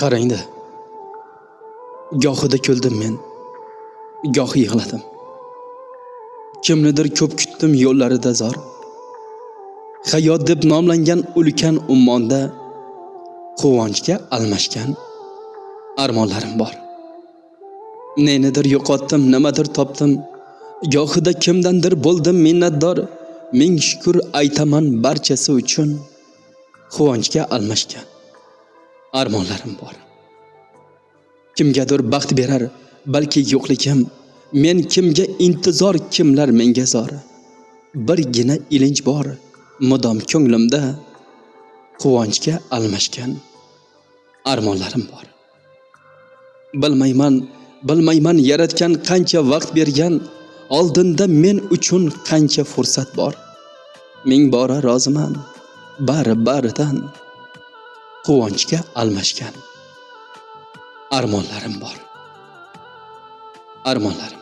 Qarangda, gohida kuldim men, goh yig'ladim. Kimnidir ko'p kutdim yo'llarida zor. Hayot deb nomlangan ulkan ummonda quvonchga almashgan armonlarim bor. Nenidir yo'qotdim, nimadir topdim. Gohida kimdandir bo'ldim minnatdor. Ming shukr aytaman barchasi uchun. Quvonchga almashgan armonlarim bor. Kimgadir baxt berar, balki yo'qligim. Men kimga intizor, kimlar menga zor. Birgina ilinj bor, mudom ko'nglimda quvonchga almashgan armonlarim bor. Bilmayman yaratgan qancha vaqt bergan, oldinda men uchun qancha fursat bor. Ming bora roziman, bari-baridan quvonchga almashgan armonlarim bor. Armonlarim